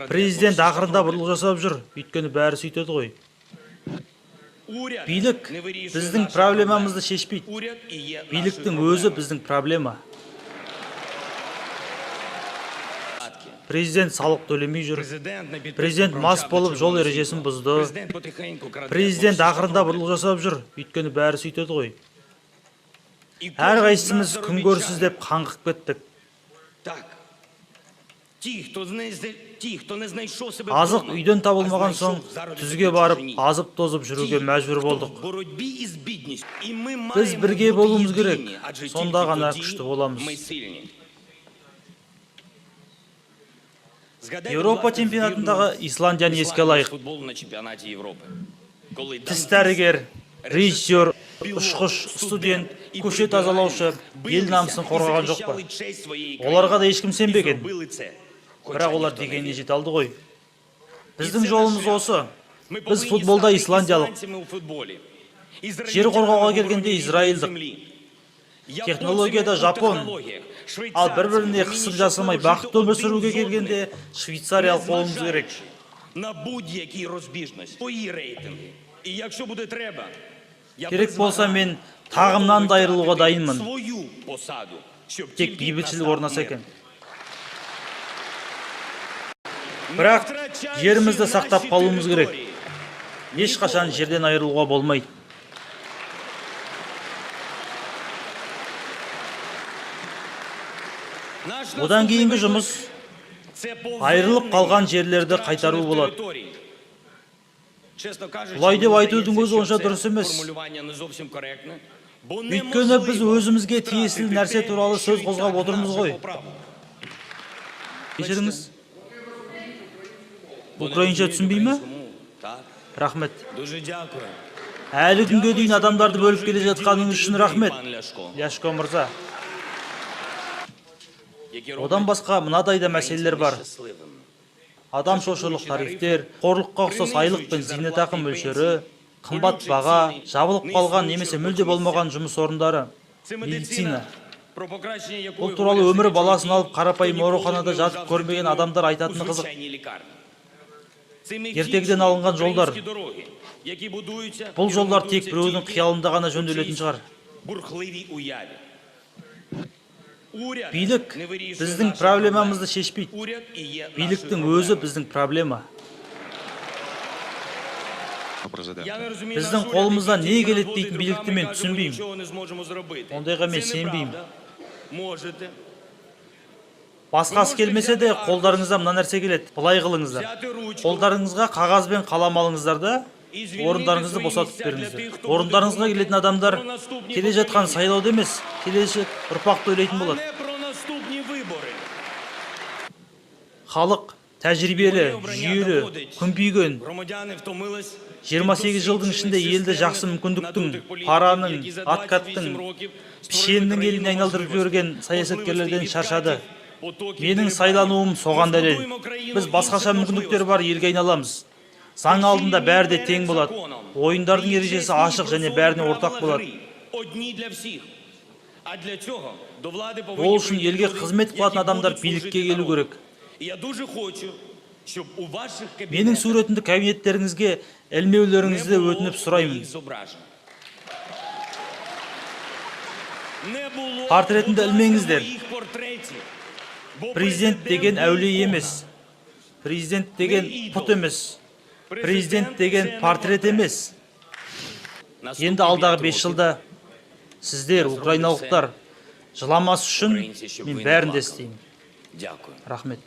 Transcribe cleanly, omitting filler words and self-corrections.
Президент ақырында бұрлық жасап жүр, өйткені бәрі сөйтеді ғой. Билік біздің проблемамызды шешпейді. Биліктің өзі біздің проблема. Президент салық төлемей жүр. Президент мас болып жол ережесін бұзды. Президент ақырында бұрлық жасап жүр, өйткені бәрі сөйтеді ғой. Әрқайсымыз күн көрсіз деп қаңғып кеттік. Азық үйден табылмаған соң түзге барып, азып тозып жүруге мәжбүр болдық. Біз бірге болуымыз керек, сонда ғана күшті боламыз. Еуропа чемпионатындағы Исландияны еске алайық. Тіс дәрігер, режиссер, ұшқыш, студент, көше тазалаушы ел намысын қорғаған жоқ па? Оларға да ешкім сенбеген. Бірақ олар дегеніне жете алды ғой. Біздің жолымыз осы. Біз футболда исландиялық. Жер қорғауға келгенде израильдік. Технологияда Жапон. Ал бір-біріне қысып жасамай бақытты өмір сүруге келгенде швейцариялық болуымыз керек. Керек болса мен тағымнан да айырылуға дайынмын. Тек бейбітшілік орнаса екен. Бірақ жерімізді сақтап қалуымыз керек. Ешқашан жерден айырылуға болмайды. Одан кейінгі жұмыс айырылып қалған жерлерді қайтару болады. Бұлай деп айтудың өзі онша дұрыс емес. Өйткені біз өзімізге тиесілі нәрсе туралы сөз қозғап отырмыз ғой. Кешіріңіз. Украинша түсінбей ме? Рахмет. Әлі күнге дейін адамдарды бөліп келе жатқаныңыз үшін рахмет, Ляшко мырза. Одан басқа мынадай да мәселелер бар. Адам шошырлық тарифтер, қорлыққа ұқсас айлық пен зейнетақы мөлшері, қымбат баға, жабылып қалған немесе мүлде болмаған жұмыс орындары, медицина. Бұл туралы өмірі баласын алып қарапайым ауруханада жатып көрмеген адамдар айтатыны қызық. Ертегіден алынған жолдар. Бұл жолдар тек біреудің қиялында ғана жөнделетін шығар. Билік біздің проблемамызды шешпейді. Биліктің өзі біздің проблема. Біздің қолымыздан не келеді дейтін билікті мен түсінбеймін. Ондайға мен сенбеймін. Басқасы келмесе де қолдарыңызда мына нәрсе келеді. Былай қылыңыздар. Қолдарыңызға қағаз бен қалам алыңыздар да орындарыңызды босатып беріңіздер. Орындарыңызға келетін адамдар келе жатқан сайлауды емес, келешек ұрпақты ойлайтын болады. Халық тәжірибелі, жүйелі, күнбүйген. 28 жылдың ішінде елді жақсы мүмкіндіктің, параның, аткаттың, пішеннің еліне айналдырып жіберген саясаткерлерден шаршады. Менің сайлануым соған дәлел. Біз басқаша мүмкіндіктер бар елге айналамыз. Заң алдында бәрі де тең болады. Ойындардың ережесі ашық және бәріне ортақ болады. Ол үшін елге қызмет қылатын адамдар билікке келу керек. Менің суретімді кабинеттеріңізге ілмеулеріңізді өтініп сұраймын. Портретімді ілмеңіздер. Президент деген әулие емес. Президент деген пұт емес. Президент деген портрет емес. Енді алдағы 5 жылда сіздер, украиналықтар, жыламас үшін мен бәрін де істеймін. Рахмет.